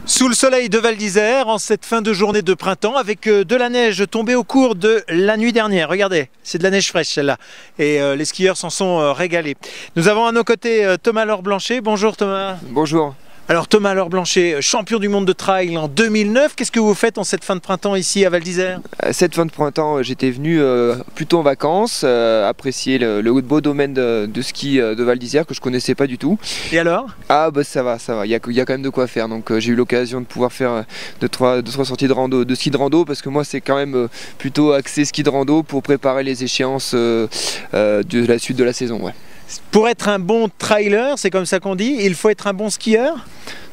Sous le soleil de Val d'Isère, en cette fin de journée de printemps, avec de la neige tombée au cours de la nuit dernière. Regardez, c'est de la neige fraîche celle-là. Et les skieurs s'en sont régalés. Nous avons à nos côtés Thomas Laure-Blanchet. Bonjour Thomas. Bonjour. Alors Thomas Laure-Blanchet, champion du monde de trail en 2009. Qu'est-ce que vous faites en cette fin de printemps ici à Val d'Isère? Cette fin de printemps, j'étais venu plutôt en vacances, apprécier le beau domaine de ski de Val d'Isère que je connaissais pas du tout. Et alors? Ah bah ça va, il y a quand même de quoi faire. Donc j'ai eu l'occasion de pouvoir faire deux, trois sorties de ski de rando, parce que moi c'est quand même plutôt axé ski de rando pour préparer les échéances de la suite de la saison. Ouais. Pour être un bon trailer, c'est comme ça qu'on dit, il faut être un bon skieur?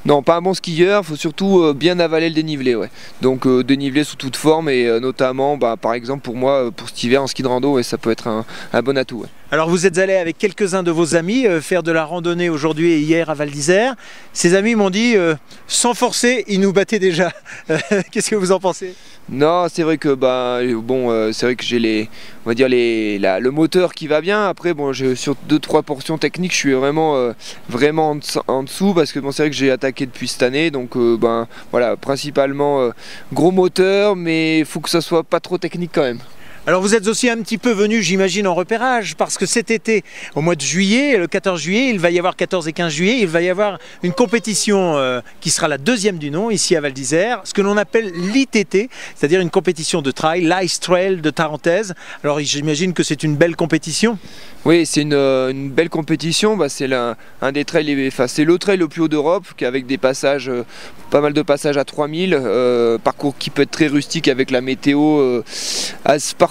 Non, pas un bon skieur, il faut surtout bien avaler le dénivelé. Ouais. Donc dénivelé sous toute forme et notamment, par exemple pour moi, pour cet hiver en ski de rando, ça peut être un bon atout. Ouais. Alors vous êtes allé avec quelques-uns de vos amis faire de la randonnée aujourd'hui et hier à Val d'Isère. Ces amis m'ont dit, sans forcer, ils nous battaient déjà. Qu'est-ce que vous en pensez? Non, c'est vrai que c'est vrai que j'ai le moteur qui va bien. Après sur 2-3 portions techniques, je suis vraiment en dessous, parce que c'est vrai que j'ai attaqué depuis cette année, donc voilà, principalement gros moteur, mais il faut que ça soit pas trop technique quand même. Alors vous êtes aussi un petit peu venu, j'imagine, en repérage, parce que cet été, au mois de juillet, le 14 juillet, il va y avoir 14 et 15 juillet, il va y avoir une compétition qui sera la deuxième du nom ici à Val d'Isère, ce que l'on appelle l'ITT, c'est-à-dire une compétition de trail, l'Ice Trail de Tarentaise. Alors j'imagine que c'est une belle compétition. Oui, c'est une belle compétition. C'est un des trails, c'est le trail le plus haut d'Europe, avec des passages, pas mal de passages à 3000, parcours qui peut être très rustique avec la météo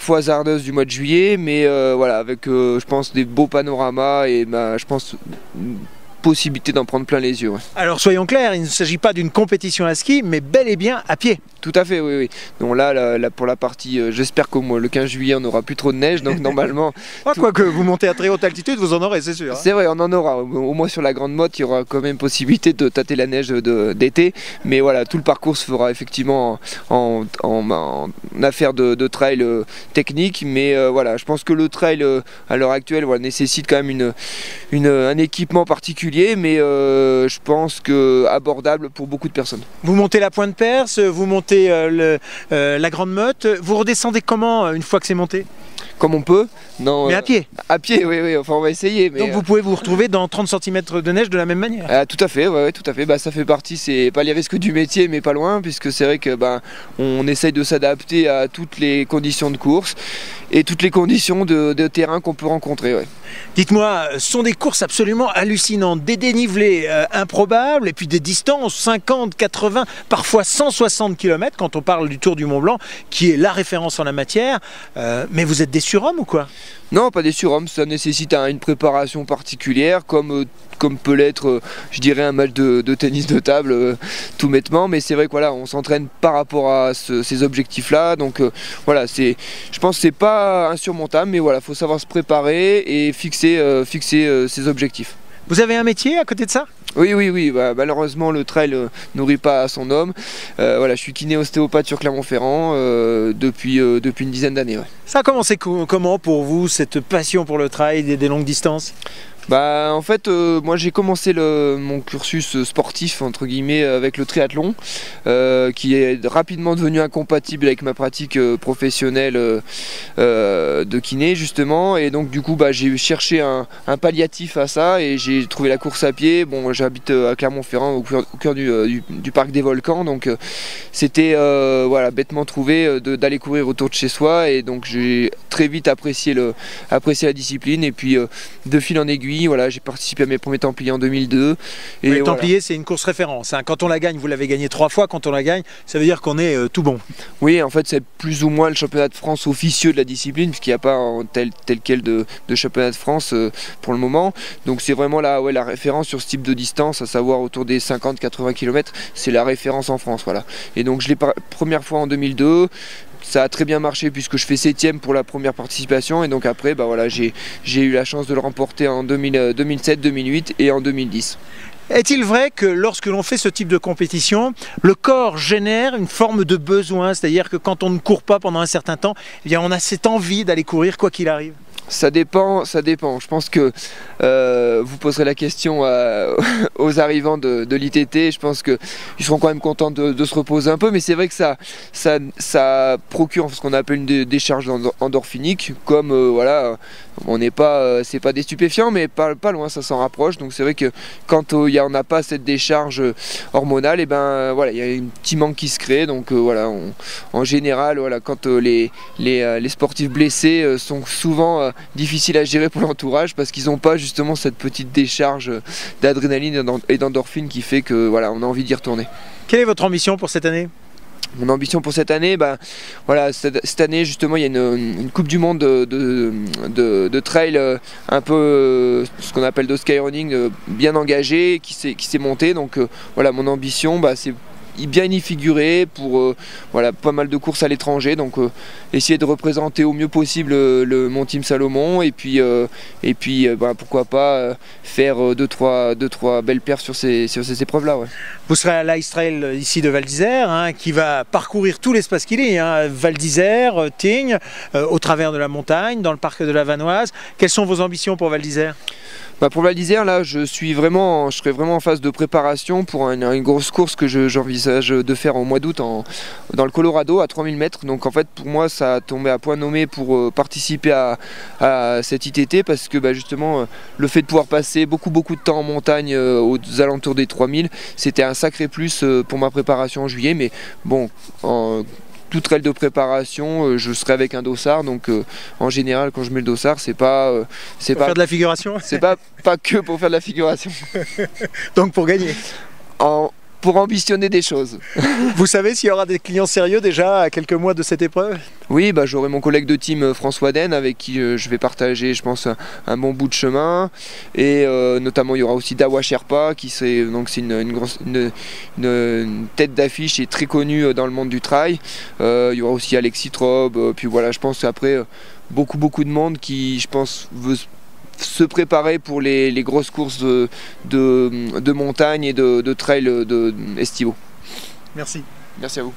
parfois hasardeuse du mois de juillet, mais voilà, avec je pense des beaux panoramas et je pense possibilité d'en prendre plein les yeux. Ouais. Alors soyons clairs, il ne s'agit pas d'une compétition à ski, mais bel et bien à pied. Tout à fait, oui. Donc là pour la partie, j'espère qu'au moins le 15 juillet on n'aura plus trop de neige, donc normalement... Quoique vous montez à très haute altitude, vous en aurez, c'est sûr. C'est vrai, on en aura. Au moins sur la Grande Motte, il y aura quand même possibilité de tâter la neige d'été. Mais voilà, tout le parcours se fera effectivement en affaire de trail technique. Mais voilà, je pense que le trail à l'heure actuelle nécessite quand même un équipement particulier, mais je pense que abordable pour beaucoup de personnes. Vous montez la Pointe Perce, vous montez la Grande Motte, vous redescendez comment une fois que c'est monté? Comme on peut. Non, mais à pied? À pied, oui, enfin on va essayer. Mais donc vous pouvez vous retrouver dans 30 cm de neige de la même manière? Tout à fait, ouais, tout à fait. Ça fait partie, c'est pas les risques du métier, mais pas loin, puisque c'est vrai que on essaye de s'adapter à toutes les conditions de course et toutes les conditions de terrain qu'on peut rencontrer. Ouais. Dites-moi, ce sont des courses absolument hallucinantes, des dénivelés improbables, et puis des distances 50, 80, parfois 160 km quand on parle du Tour du Mont Blanc, qui est la référence en la matière. Mais vous êtes des surhommes ou quoi? Non, pas des surhommes, ça nécessite une préparation particulière, comme peut l'être, je dirais, un match de tennis de table, tout bêtement. Mais c'est vrai que voilà, on s'entraîne par rapport à ces objectifs-là. Donc voilà, je pense que c'est pas insurmontable, mais voilà, faut savoir se préparer et fixer ses objectifs. Vous avez un métier à côté de ça? Oui. Malheureusement, le trail nourrit pas son homme. Voilà, je suis kiné-ostéopathe sur Clermont-Ferrand depuis une dizaine d'années. Ouais. Ça a commencé comment pour vous, cette passion pour le trail et des longues distances? En fait, moi j'ai commencé mon cursus sportif entre guillemets avec le triathlon, qui est rapidement devenu incompatible avec ma pratique professionnelle de kiné justement, et donc du coup j'ai cherché un palliatif à ça et j'ai trouvé la course à pied. Bon, j'habite à Clermont-Ferrand au cœur du parc des Volcans, donc c'était bêtement trouvé d'aller courir autour de chez soi, et donc j'ai très vite apprécié la discipline, et puis de fil en aiguille. Voilà, j'ai participé à mes premiers Templiers en 2002. Et les Templiers, c'est une course référence. Hein. Quand on la gagne, vous l'avez gagné 3 fois. Quand on la gagne, ça veut dire qu'on est tout bon. Oui, en fait, c'est plus ou moins le championnat de France officieux de la discipline, puisqu'il n'y a pas tel quel de championnat de France pour le moment. Donc c'est vraiment la référence sur ce type de distance, à savoir autour des 50-80 km. C'est la référence en France. Voilà. Et donc je l'ai première fois en 2002. Ça a très bien marché puisque je fais 7ème pour la première participation, et donc après j'ai eu la chance de le remporter en 2007, 2008 et en 2010. Est-il vrai que lorsque l'on fait ce type de compétition, le corps génère une forme de besoin, c'est-à-dire que quand on ne court pas pendant un certain temps, on a cette envie d'aller courir quoi qu'il arrive? Ça dépend. Je pense que vous poserez la question aux arrivants de l'ITT. Je pense qu'ils seront quand même contents de se reposer un peu, mais c'est vrai que ça procure ce qu'on appelle une décharge endorphinique. Comme voilà, on n'est pas, c'est pas des stupéfiants, mais pas loin, ça s'en rapproche. Donc c'est vrai que quand on n'a pas cette décharge hormonale, et ben voilà, il y a un petit manque qui se crée. Donc voilà, en général, voilà, quand les sportifs blessés sont souvent difficile à gérer pour l'entourage parce qu'ils n'ont pas justement cette petite décharge d'adrénaline et d'endorphine qui fait que voilà, on a envie d'y retourner. Quelle est votre ambition pour cette année? Mon ambition pour cette année, voilà, cette année justement il y a une Coupe du Monde de trail un peu ce qu'on appelle de skyrunning bien engagé qui s'est monté. Donc voilà, mon ambition c'est bien y figurer pour voilà, pas mal de courses à l'étranger, donc essayer de représenter au mieux possible mon team Salomon et puis pourquoi pas faire deux trois belles perfs sur ces épreuves là. Ouais. Vous serez à l'Ice Trail ici de Val d'Isère, hein, qui va parcourir tout l'espace qu'il est, hein, Val d'Isère, Tignes, au travers de la montagne, dans le parc de la Vanoise. Quelles sont vos ambitions pour Val d'Isère? Pour Val d'Isère, là, je serai vraiment en phase de préparation pour une grosse course que j'envisage de faire au mois d'août dans le Colorado à 3000 mètres. Donc en fait, pour moi, ça a tombé à point nommé pour participer à cette ITT parce que justement, le fait de pouvoir passer beaucoup de temps en montagne aux alentours des 3000, c'était un sacré plus pour ma préparation en juillet. Mais bon, toute trail de préparation, je serai avec un dossard, donc en général quand je mets le dossard, c'est pas faire de la figuration. C'est pas que pour faire de la figuration. Donc pour gagner. Pour ambitionner des choses. Vous savez s'il y aura des clients sérieux déjà à quelques mois de cette épreuve? Oui, j'aurai mon collègue de team François Den avec qui je vais partager, je pense, un bon bout de chemin. Et notamment, il y aura aussi Dawa Sherpa, c'est une tête d'affiche et très connue dans le monde du trail. Il y aura aussi Alexis Trobe. Puis voilà, je pense qu'après, beaucoup de monde qui, je pense, veut se préparer pour les grosses courses de montagne et de trail estivaux. Merci. Merci à vous.